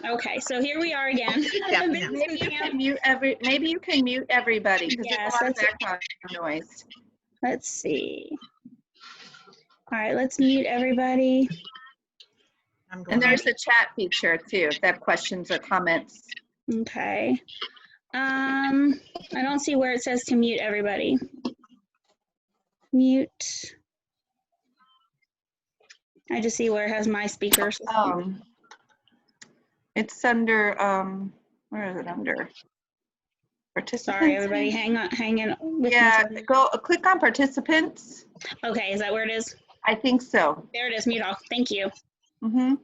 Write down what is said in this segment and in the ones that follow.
Okay, so here we are again. Yeah. Business Maybe boot you camp. can mute everybody because Yes, there's a lot of background noise. let's see. All right, let's mute everybody. I'm going And there's a chat feature too, if they have questions or comments. Okay. I don't see where it says to mute everybody. Mute. I just see where it has my speakers. It's under, where is it under? Participants? Sorry, everybody, hang in with Yeah, me. click on participants. Okay, is that where it is? I think so. There it is, mute all. Thank you. Mm-hmm.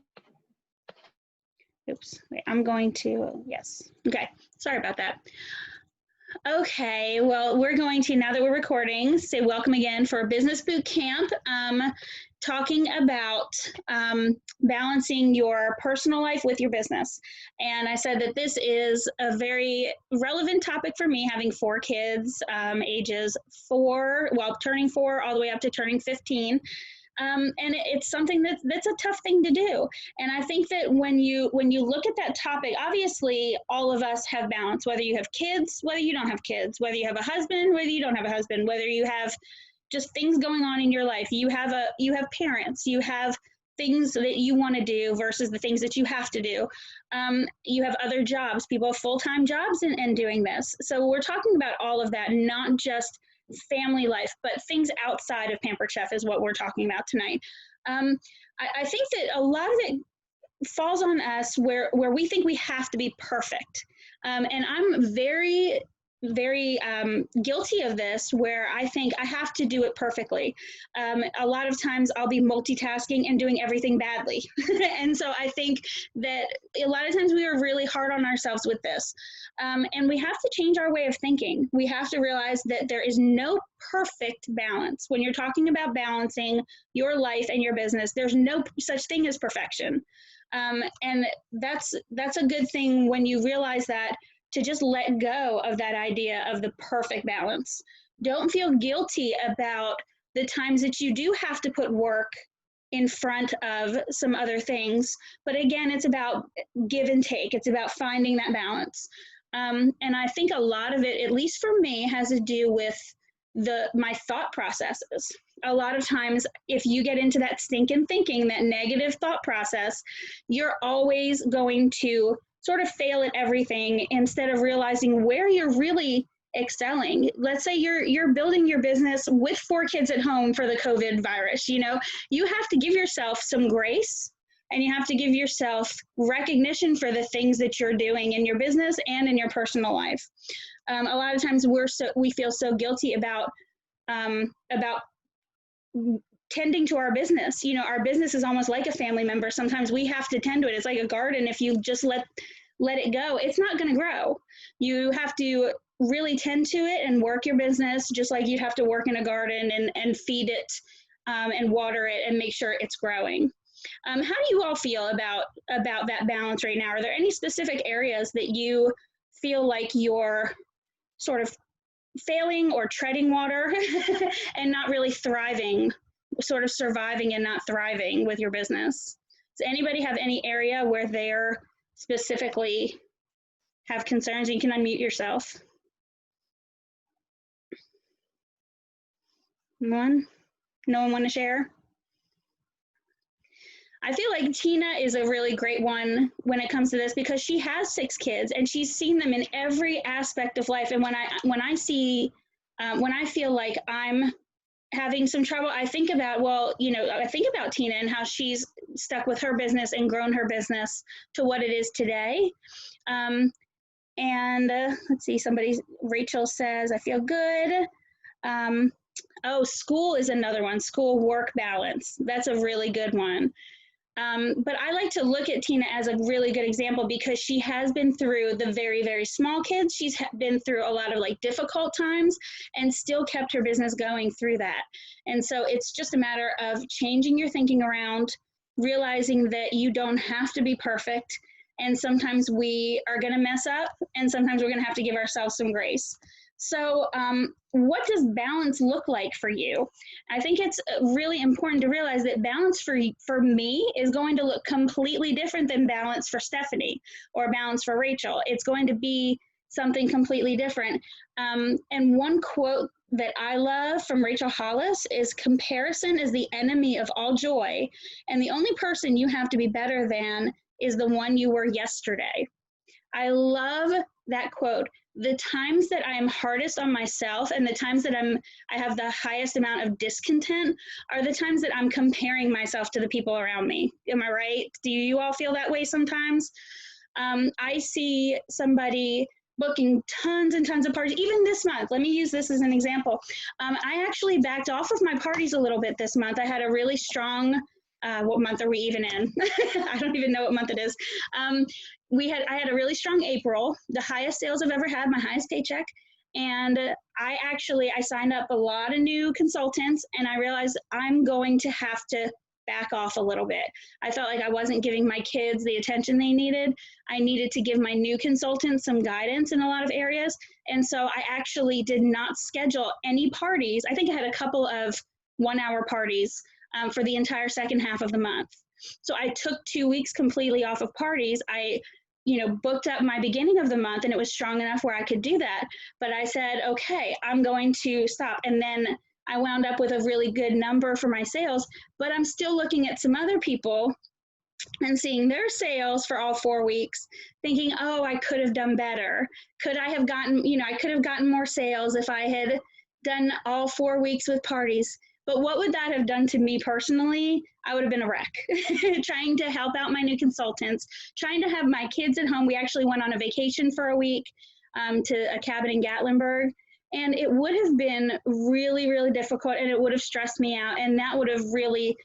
Oops, wait, I'm going to, yes. Okay, sorry about that. Okay, well, we're going to, now that we're recording, say welcome again for Business Boot Camp, talking about balancing your personal life with your business. And I said that this is a very relevant topic for me, having 4 kids, ages 4, well, turning 4 all the way up to turning 15. And it's something that's a tough thing to do. And I think that when you look at that topic, obviously all of us have balance, whether you have kids, whether you don't have kids, whether you have a husband, whether you don't have a husband, whether you have just things going on in your life, you have parents, you have things that you want to do versus the things that you have to do. You have other jobs, people have full-time jobs and doing this. So we're talking about all of that, not just family life, but things outside of Pampered Chef is what we're talking about tonight. I think that a lot of it falls on us where we think we have to be perfect. And I'm very guilty of this, where I think I have to do it perfectly. A lot of times I'll be multitasking and doing everything badly. And so I think that a lot of times we are really hard on ourselves with this. And we have to change our way of thinking. We have to realize that there is no perfect balance. When you're talking about balancing your life and your business, there's no such thing as perfection. And that's a good thing when you realize that, to just let go of that idea of the perfect balance. Don't feel guilty about the times that you do have to put work in front of some other things. But again, it's about give and take. It's about finding that balance. And I think a lot of it, at least for me, has to do with my thought processes. A lot of times, if you get into that stinking thinking, that negative thought process, you're always going to sort of fail at everything instead of realizing where you're really excelling. Let's say you're building your business with 4 kids at home for the COVID virus. You know, you have to give yourself some grace, and you have to give yourself recognition for the things that you're doing in your business and in your personal life. A lot of times we feel so guilty about tending to our business. You know, our business is almost like a family member. Sometimes we have to tend to it. It's like a garden. If you just let it go, it's not going to grow. You have to really tend to it and work your business just like you have to work in a garden and feed it and water it and make sure it's growing. How do you all feel about that balance right now? Are there any specific areas that you feel like you're sort of failing or treading water and not really thriving, sort of surviving and not thriving with your business? Does anybody have any area where they're specifically have concerns? You can unmute yourself. No one want to share? I feel like Tina is a really great one when it comes to this, because she has 6 kids and she's seen them in every aspect of life. And when I feel like I'm having some trouble, I think about, I think about Tina and how she's stuck with her business and grown her business to what it is today. Let's see, Rachel says, I feel good. School is another one, school work balance. That's a really good one. But I like to look at Tina as a really good example, because she has been through the very, very small kids. She's been through a lot of difficult times and still kept her business going through that. And so it's just a matter of changing your thinking around, realizing that you don't have to be perfect. And sometimes we are going to mess up, and sometimes we're going to have to give ourselves some grace. So what does balance look like for you? I think it's really important to realize that balance for me is going to look completely different than balance for Stephanie or balance for Rachel. It's going to be something completely different. And one quote that I love from Rachel Hollis is, "Comparison is the enemy of all joy, and the only person you have to be better than is the one you were yesterday." I love that quote. The times that I am hardest on myself and the times that I have the highest amount of discontent are the times that I'm comparing myself to the people around me. Am I right? Do you all feel that way sometimes? I see somebody booking tons and tons of parties, even this month. Let me use this as an example. I actually backed off of my parties a little bit this month. I had a really strong, what month are we even in? I don't even know what month it is. I had a really strong April, the highest sales I've ever had, my highest paycheck. And I signed up a lot of new consultants, and I realized I'm going to have to back off a little bit. I felt like I wasn't giving my kids the attention they needed. I needed to give my new consultants some guidance in a lot of areas. And so I actually did not schedule any parties. I think I had a couple of 1-hour parties for the entire second half of the month. So I took 2 weeks completely off of parties. I booked up my beginning of the month, and it was strong enough where I could do that. But I said, okay, I'm going to stop. And then I wound up with a really good number for my sales, but I'm still looking at some other people and seeing their sales for all 4 weeks, thinking, oh, I could have done better. Could I have gotten, I could have gotten more sales if I had done all 4 weeks with parties. But what would that have done to me personally? I would have been a wreck. Trying to help out my new consultants, trying to have my kids at home. We actually went on a vacation for a week to a cabin in Gatlinburg. And it would have been really, really difficult, and it would have stressed me out, and that would have really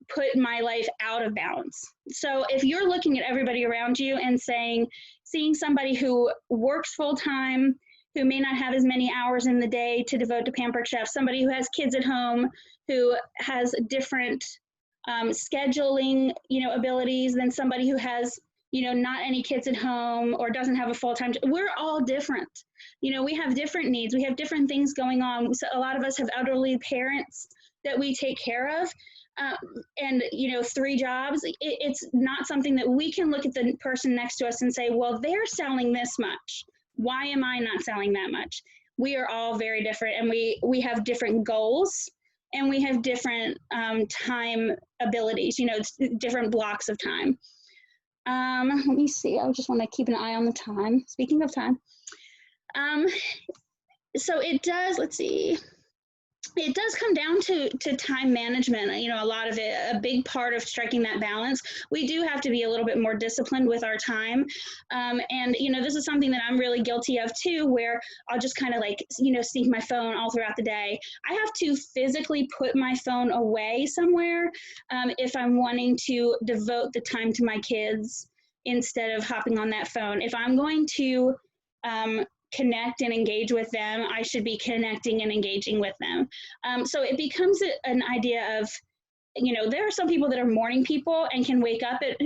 put my life out of balance. So if you're looking at everybody around you and seeing somebody who works full time, who may not have as many hours in the day to devote to Pampered Chef, somebody who has kids at home, who has different scheduling, abilities than somebody who has, not any kids at home or doesn't have a full-time job. We're all different. We have different needs. We have different things going on. So a lot of us have elderly parents that we take care of. And 3 jobs, it's not something that we can look at the person next to us and say, well, they're selling this much. Why am I not selling that much? We are all very different, and we have different goals, and we have different time abilities, different blocks of time. Let me see. I just want to keep an eye on the time. Speaking of time. So it does, let's see. It does come down to time management, a lot of it, a big part of striking that balance. We do have to be a little bit more disciplined with our time. And, this is something that I'm really guilty of too, where I'll just kind of sneak my phone all throughout the day. I have to physically put my phone away somewhere if I'm wanting to devote the time to my kids instead of hopping on that phone. If I'm going to connect and engage with them, I should be connecting and engaging with them. So it becomes an idea of, there are some people that are morning people and can wake up at,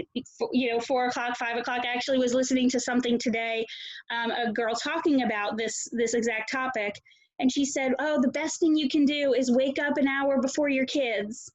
4 o'clock, 5 o'clock. I actually was listening to something today, a girl talking about this exact topic. And she said, oh, the best thing you can do is wake up an hour before your kids.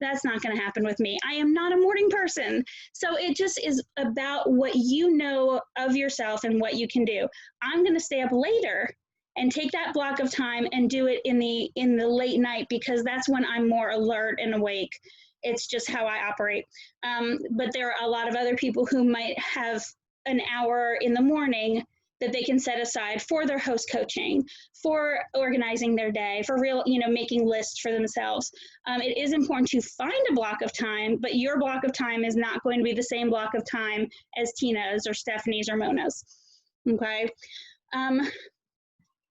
That's not going to happen with me. I am not a morning person. So it just is about what you know of yourself and what you can do. I'm going to stay up later and take that block of time and do it in the late night, because that's when I'm more alert and awake. It's just how I operate. But there are a lot of other people who might have an hour in the morning that they can set aside for their host coaching, for organizing their day, for real, making lists for themselves. It is important to find a block of time, but your block of time is not going to be the same block of time as Tina's or Stephanie's or Mona's, okay?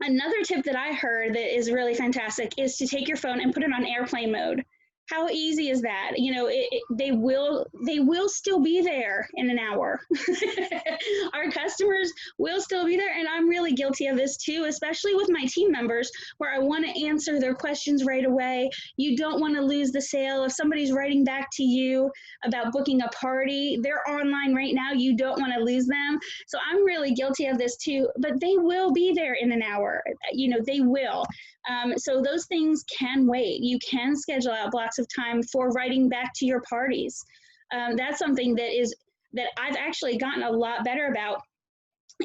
Another tip that I heard that is really fantastic is to take your phone and put it on airplane mode How easy is that? You know, they will still be there in an hour. Our customers will still be there. And I'm really guilty of this too, especially with my team members, where I want to answer their questions right away. You don't want to lose the sale. If somebody's writing back to you about booking a party, they're online right now. You don't want to lose them. So I'm really guilty of this too, but they will be there in an hour. You know, they will. So those things can wait. You can schedule out blocks of time for writing back to your parties. That's something that I've actually gotten a lot better about.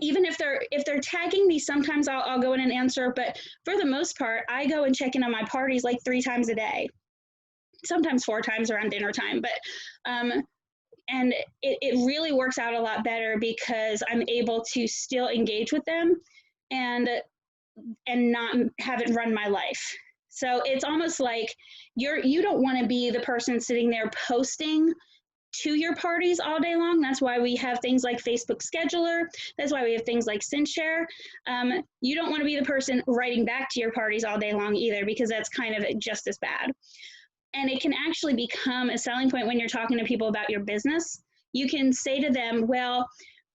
Even if they're tagging me, sometimes I'll go in and answer, but for the most part, I go and check in on my parties like 3 times a day, sometimes 4 times around dinner time. But and it really works out a lot better because I'm able to still engage with them and not have it run my life. So it's almost like you don't want to be the person sitting there posting to your parties all day long. That's why we have things like Facebook Scheduler. That's why we have things like SendShare. You don't want to be the person writing back to your parties all day long either, because that's kind of just as bad. And it can actually become a selling point when you're talking to people about your business. You can say to them, well,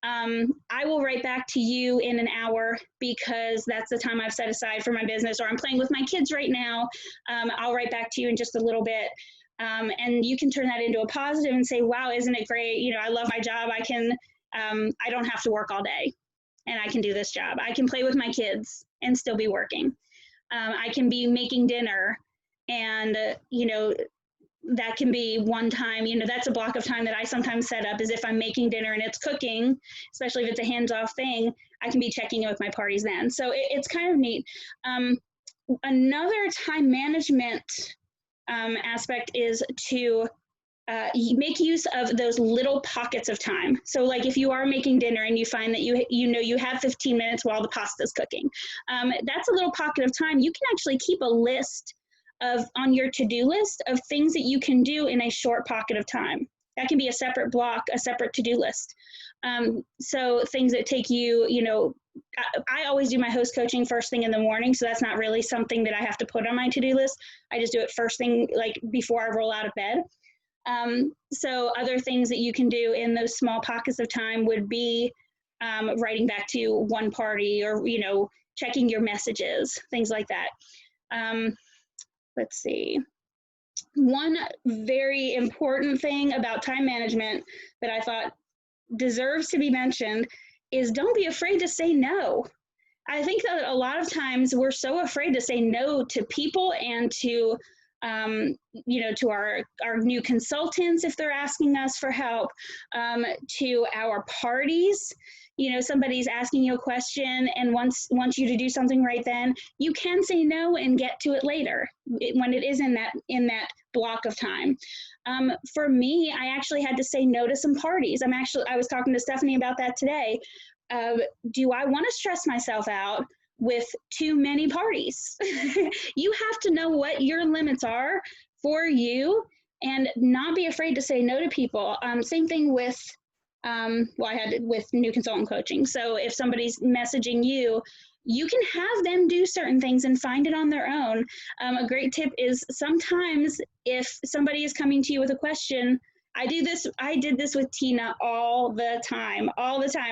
I will write back to you in an hour because that's the time I've set aside for my business, or I'm playing with my kids right now. I'll write back to you in just a little bit. And you can turn that into a positive and say, wow, isn't it great? You know, I love my job. I don't have to work all day and I can do this job. I can play with my kids and still be working. I can be making dinner and, you know, that can be one time, you know, that's a block of time that I sometimes set up, is if I'm making dinner and it's cooking, especially if it's a hands-off thing, I can be checking in with my parties then. So it's kind of neat. Another time management aspect is to make use of those little pockets of time. So like if you are making dinner and you find that you have 15 minutes while the pasta's cooking, that's a little pocket of time. You can actually keep a list on your to-do list of things that you can do in a short pocket of time. That can be a separate block, a separate to-do list. So things that take you, you know, I always do my host coaching first thing in the morning, so that's not really something that I have to put on my to-do list. I just do it first thing, like before I roll out of bed. So other things that you can do in those small pockets of time would be writing back to one party, or, you know, checking your messages, things like that. Let's see. One very important thing about time management that I thought deserves to be mentioned is don't be afraid to say no. I think that a lot of times we're so afraid to say no to people and to, you know, to our new consultants if they're asking us for help, to our parties. You know, somebody's asking you a question and wants you to do something right then, you can say no and get to it later when it is in that block of time. For me, I actually had to say no to some parties. I was talking to Stephanie about that today. Do I want to stress myself out with too many parties? You have to know what your limits are for you and not be afraid to say no to people. Same thing with I had it with new consultant coaching. So if somebody's messaging you, you can have them do certain things and find it on their own. A great tip is sometimes if somebody is coming to you with a question, I did this with Tina all the time.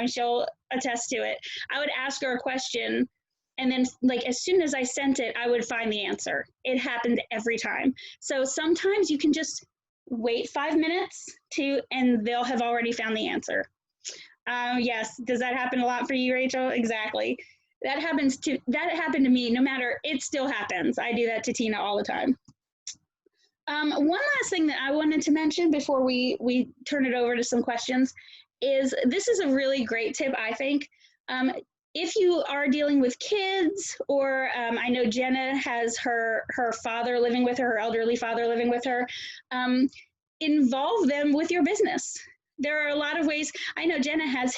She'll attest to it. I would ask her a question, and then like as soon as I sent it, I would find the answer. It happened every time. So sometimes you can just wait 5 minutes and they'll have already found the answer. Yes, does that happen a lot for you, Rachel? Exactly. That happened to me. No matter, it still happens. I do that to Tina all the time. One last thing that I wanted to mention before we turn it over to some questions is this is a really great tip, I think. If you are dealing with kids, or I know Jenna has her father living with her elderly father living with her, involve them with your business. There are a lot of ways. I know Jenna has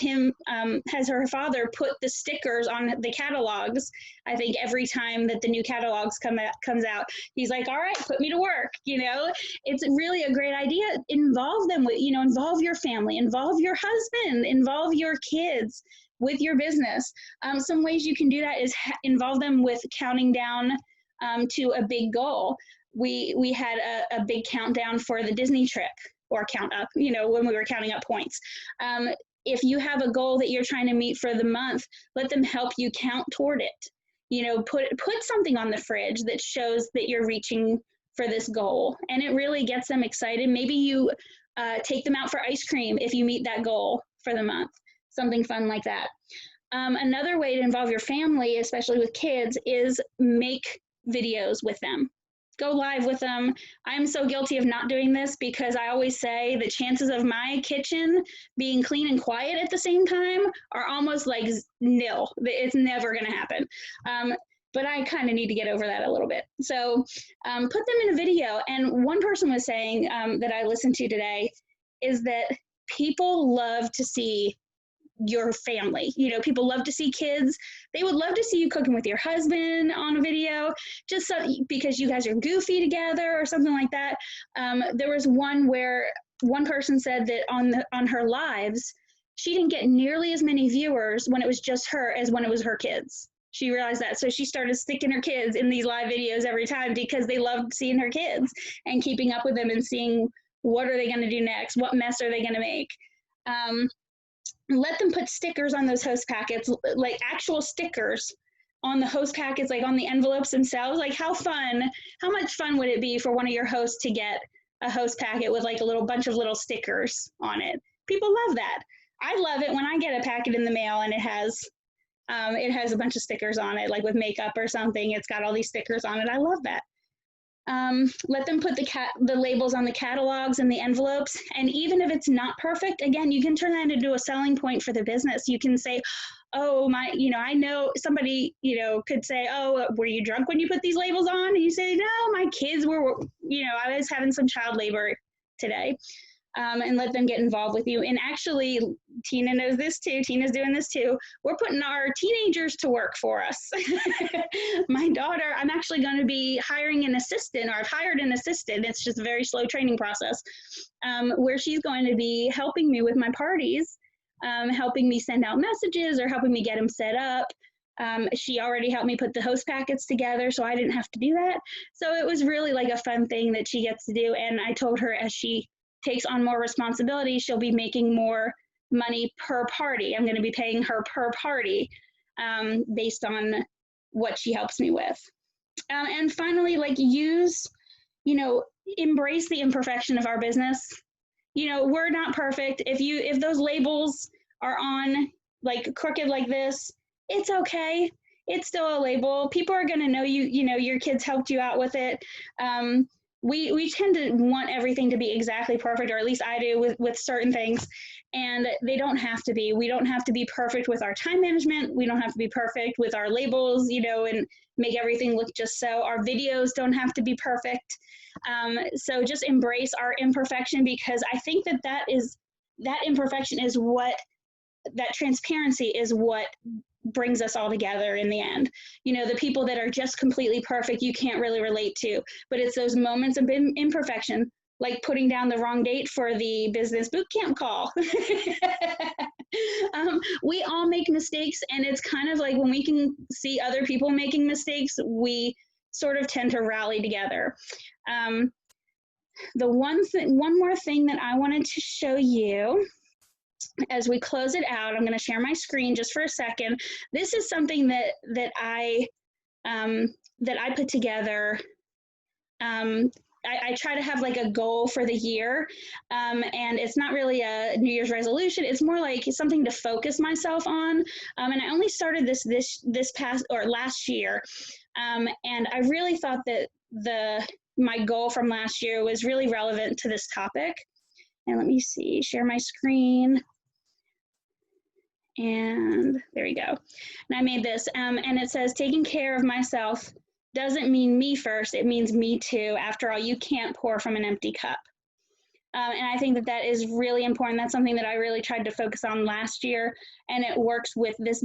her father put the stickers on the catalogs. I think every time that the new catalogs comes out, he's like, all right, put me to work. You know, it's really a great idea. Involve them with, involve your family, involve your husband, involve your kids with your business. Some ways you can do that is involve them with counting down to a big goal. we had a big countdown for the Disney trip, or count up, you know, when we were counting up points. If you have a goal that you're trying to meet for the month, let them help you count toward it. You know, put something on the fridge that shows that you're reaching for this goal, and it really gets them excited. Maybe you take them out for ice cream if you meet that goal for the month, something fun like that. Another way to involve your family, especially with kids, is make videos with them. Go live with them. I'm so guilty of not doing this because I always say the chances of my kitchen being clean and quiet at the same time are almost like nil. It's never going to happen. But I kind of need to get over that a little bit. So put them in a video. And one person was saying that I listened to today is that people love to see your family. You know, people love to see kids. They would love to see you cooking with your husband on a video, just so, because you guys are goofy together or something like that. There was one where one person said that on her lives, she didn't get nearly as many viewers when it was just her as when it was her kids. She realized that, so she started sticking her kids in these live videos every time because they loved seeing her kids and keeping up with them and seeing what are they going to do next, what mess are they going to make. Let them put stickers on those host packets, like actual stickers on the host packets, like on the envelopes themselves. Like how much fun would it be for one of your hosts to get a host packet with like a little bunch of little stickers on it? People love that. I love it when I get a packet in the mail and it has a bunch of stickers on it, like with makeup or something. It's got all these stickers on it. I love that. Let them put the labels on the catalogs and the envelopes. And even if it's not perfect, again, you can turn that into a selling point for the business. You can say, oh, I know somebody, could say, oh, were you drunk when you put these labels on? And you say, no, my kids were, I was having some child labor today. And let them get involved with you. And actually, Tina knows this too. Tina's doing this too. We're putting our teenagers to work for us. My daughter, I'm actually going to be hiring an assistant, or I've hired an assistant. It's just a very slow training process, where she's going to be helping me with my parties, helping me send out messages or helping me get them set up. She already helped me put the host packets together, so I didn't have to do that. So it was really like a fun thing that she gets to do. And I told her as she takes on more responsibility, she'll be making more money per party. I'm going to be paying her per party based on what she helps me with. And finally, embrace the imperfection of our business. We're not perfect. If those labels are on like crooked like this, it's okay. It's still a label. People are going to know your kids helped you out with it. We tend to want everything to be exactly perfect, or at least I do with certain things, and they don't have to be. We don't have to be perfect with our time management. We don't have to be perfect with our labels, and make everything look just so. Our videos don't have to be perfect. So just embrace our imperfection, because I think that imperfection is that transparency is what brings us all together in the end. The people that are just completely perfect, you can't really relate to, but it's those moments of imperfection, like putting down the wrong date for the business boot camp call. We all make mistakes, and it's kind of like when we can see other people making mistakes, we sort of tend to rally together. One more thing that I wanted to show you as we close it out, I'm going to share my screen just for a second. This is something that I put together. I try to have like a goal for the year, and it's not really a New Year's resolution. It's more like something to focus myself on. And I only started this past or last year, and I really thought that my goal from last year was really relevant to this topic. And let me see, share my screen. And there we go. And I made this, and it says, taking care of myself doesn't mean me first, it means me too. After all, you can't pour from an empty cup. And I think that is really important. That's something that I really tried to focus on last year, and it works with this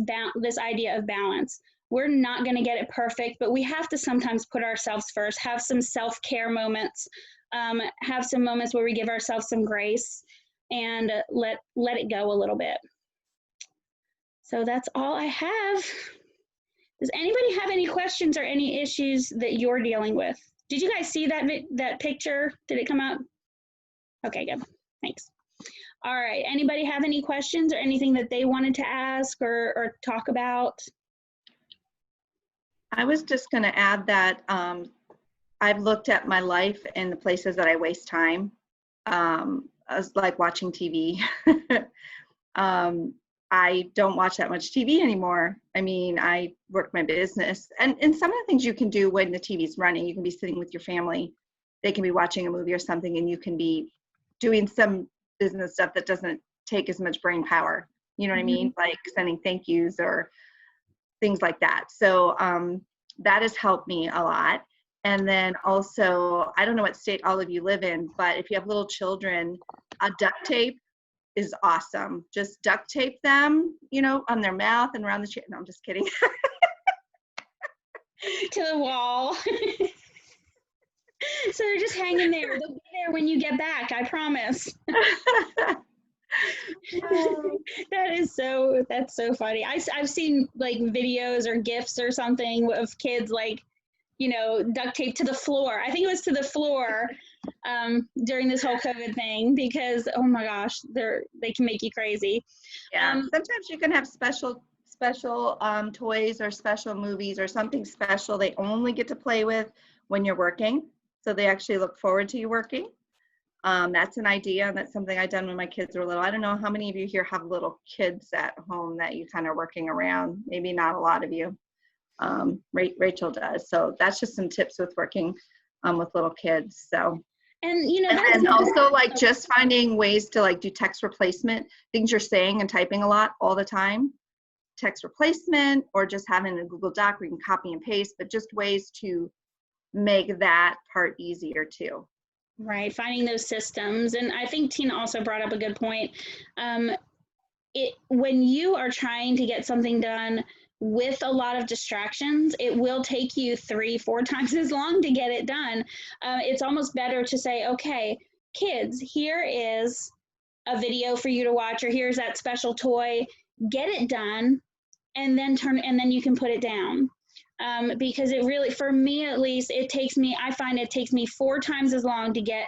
idea of balance. We're not going to get it perfect, but we have to sometimes put ourselves first, have some self-care moments, have some moments where we give ourselves some grace, and let it go a little bit. So that's all I have. Does anybody have any questions or any issues that you're dealing with Did you guys see that picture? Did it come out? Okay, good. Thanks. All right. Anybody have any questions or anything that they wanted to ask or talk about? I was just going to add that I've looked at my life and the places that I waste time. I was like watching TV. I don't watch that much TV anymore. I mean, I work my business. And some of the things you can do when the TV's running, you can be sitting with your family. They can be watching a movie or something, and you can be doing some business stuff that doesn't take as much brain power. You know what I mean? Like sending thank yous or things like that. So that has helped me a lot. And then also, I don't know what state all of you live in, but if you have little children, duct tape is awesome. Just duct tape them, you know, on their mouth and around the chair. No, I'm just kidding. To the wall. So they're just hanging there. They'll be there when you get back, I promise. That's so funny. I've seen like videos or GIFs or something of kids like, you know, duct tape to the floor. I think it was to the floor during this whole COVID thing, because oh my gosh, they can make you crazy. Yeah. Sometimes you can have special toys or special movies or something special they only get to play with when you're working. So they actually look forward to you working. That's an idea, and that's something I've done when my kids were little. I don't know how many of you here have little kids at home that you kind of working around. Maybe not a lot of you. Rachel does. So that's just some tips with working with little kids. So, and you know, and also like just finding ways to like do text replacement, things you're saying and typing a lot all the time. Text replacement, or just having a Google Doc where you can copy and paste, but just ways to make that part easier too. Right, finding those systems. And I think Tina also brought up a good point. When you are trying to get something done with a lot of distractions, it will take you 3-4 times as long to get it done. It's almost better to say, okay, kids, here is a video for you to watch, or here's that special toy, get it done, and then you can put it down. Because it really, for me at least, I find it takes me 4 times as long to get,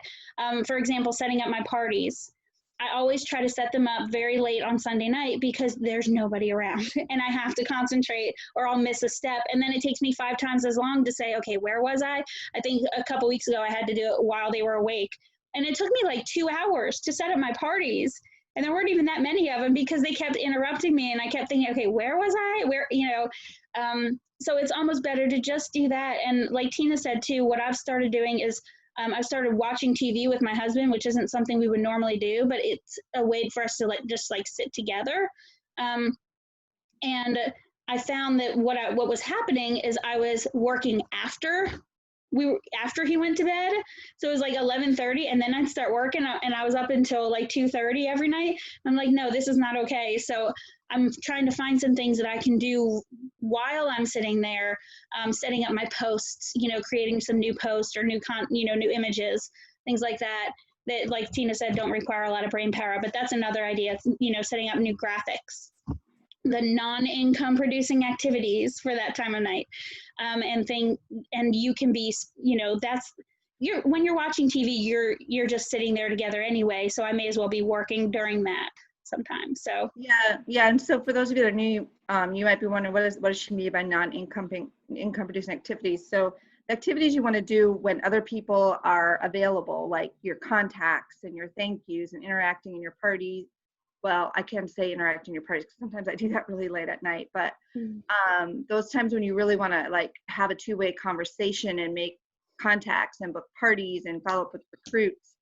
for example, setting up my parties. I always try to set them up very late on Sunday night because there's nobody around and I have to concentrate or I'll miss a step. And then it takes me 5 times as long to say, okay, where was I? I think a couple weeks ago I had to do it while they were awake. And it took me like 2 hours to set up my parties. And there weren't even that many of them because they kept interrupting me. And I kept thinking, okay, where was I? So it's almost better to just do that. And like Tina said too, what I've started doing is I've started watching TV with my husband, which isn't something we would normally do, but it's a way for us to just sit together. And I found that what was happening is I was working after he went to bed. So it was like 11:30, and then I'd start working, and I was up until like 2:30 every night. I'm like, no, this is not okay. So I'm trying to find some things that I can do while I'm sitting there, setting up my posts, creating some new posts or new images, things like that, that, like Tina said, don't require a lot of brain power, but that's another idea, setting up new graphics, the non-income producing activities for that time of night. And you can be, when you're watching TV, you're just sitting there together anyway. So I may as well be working during that sometimes. So yeah. And so for those of you that are new, you might be wondering what does she mean by non-income producing activities? So the activities you want to do when other people are available, like your contacts and your thank yous and interacting in your parties. Well, I can't say interacting in your parties because sometimes I do that really late at night, but those times when you really want to have a two-way conversation and make contacts and book parties and follow up with recruits,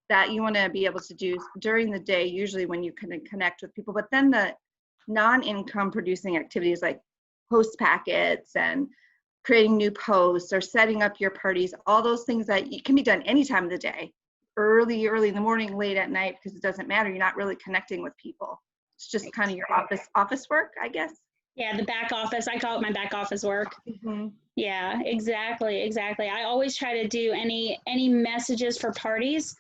that you want to be able to do during the day, usually when you can connect with people. But then the non-income producing activities like post packets and creating new posts or setting up your parties, all those things that can be done any time of the day, early in the morning, late at night, because it doesn't matter. You're not really connecting with people. It's just kind of your office work, I guess. Yeah, the back office. I call it my back office work. Mm-hmm. Yeah, exactly. I always try to do any messages for parties.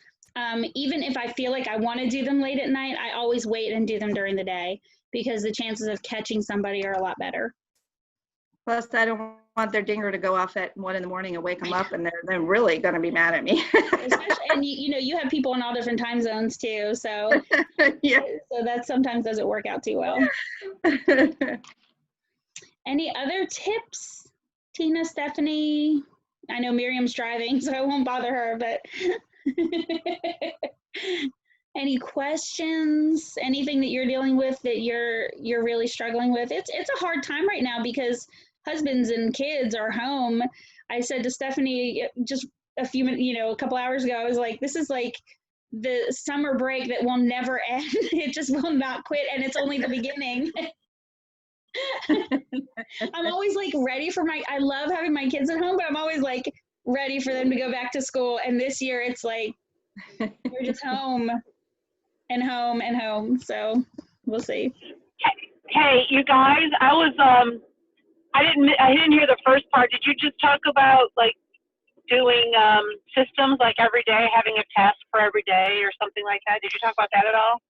Even if I feel like I want to do them late at night, I always wait and do them during the day because the chances of catching somebody are a lot better. Plus, I don't want their dinger to go off at 1 in the morning and wake them up, and they're really going to be mad at me. Especially, and you know, you have people in all different time zones too. So, Yeah. so that sometimes doesn't work out too well. Any other tips, Tina, Stephanie? I know Miriam's driving, so I won't bother her, but any questions, anything that you're dealing with that you're really struggling with? It's a hard time right now because husbands and kids are home. I said to Stephanie just a few minutes, a couple hours ago, I was like, this is like the summer break that will never end. It just will not quit, and it's only the beginning. I'm always like ready for I love having my kids at home, but I'm always like ready for them to go back to school. And this year it's like, we're just home and home and home. So we'll see. Hey, you guys, I didn't hear the first part. Did you just talk about like doing systems like every day, having a task for every day or something like that? Did you talk about that at all?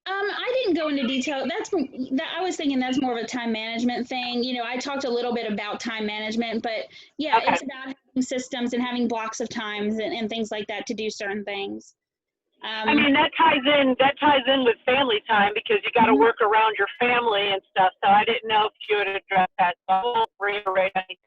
I didn't go into detail. I was thinking that's more of a time management thing. I talked a little bit about time management, but yeah, Okay. It's about having systems and having blocks of times and things like that to do certain things. I mean, that ties in with family time because you got to work around your family and stuff. So I didn't know if you would address that. So I won't reiterate anything.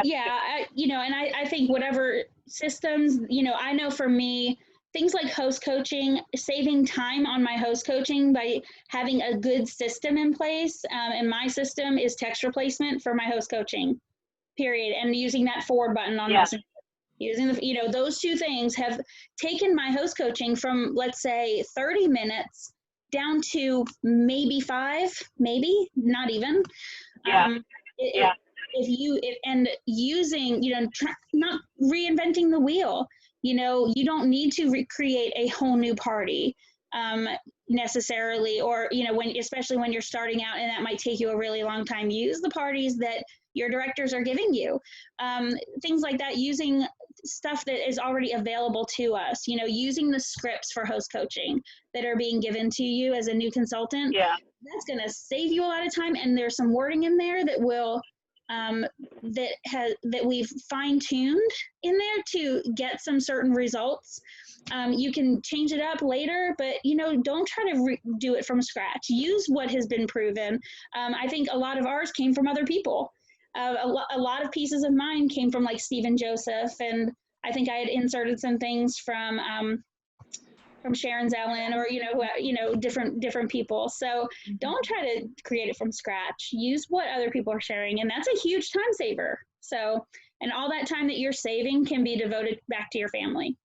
Yeah, and I think whatever systems, I know for me, things like host coaching, saving time on my host coaching by having a good system in place. And my system is text replacement for my host coaching, period. And using that forward button on Messenger. Using those two things have taken my host coaching from, let's say, 30 minutes down to maybe 5, maybe not even. Yeah. And using, not reinventing the wheel. You don't need to recreate a whole new party necessarily, or especially when you're starting out, and that might take you a really long time. Use the parties that your directors are giving you, things like that. Using stuff that is already available to us. Using the scripts for host coaching that are being given to you as a new consultant. Yeah. That's going to save you a lot of time, and there's some wording in there that will. That we've fine-tuned in there to get some certain results. You can change it up later, but don't try to do it from scratch. Use what has been proven. I think a lot of ours came from other people. A lot of pieces of mine came from like Stephen Joseph, and I think I had inserted some things from Sharon Zellin, or different people. So don't try to create it from scratch. Use what other people are sharing, and that's a huge time saver. So, and all that time that you're saving can be devoted back to your family.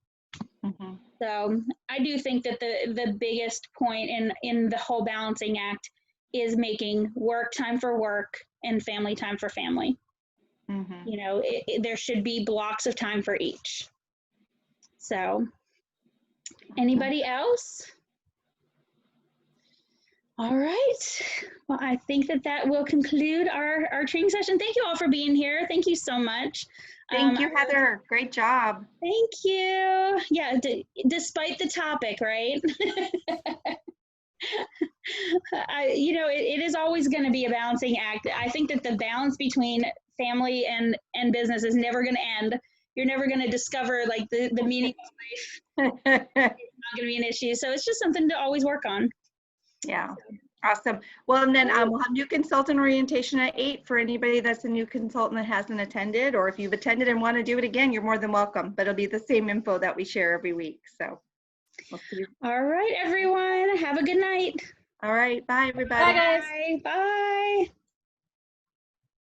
Mm-hmm. So I do think that the biggest point in the whole balancing act is making work time for work and family time for family. Mm-hmm. There should be blocks of time for each. So anybody else? All right. Well, I think that will conclude our training session. Thank you all for being here. Thank you so much. Thank you, Heather. Great job. Thank you. Yeah, despite the topic, right? It is always going to be a balancing act. I think that the balance between family and business is never going to end. You're never going to discover like the meaning of life. It's not going to be an issue. So it's just something to always work on. Yeah. Awesome. Well, and then we'll have new consultant orientation at 8 for anybody that's a new consultant that hasn't attended, or if you've attended and want to do it again, you're more than welcome, but it'll be the same info that we share every week. So we'll see. All right, everyone. Have a good night. All right. Bye, everybody. Bye, guys. Bye. Bye.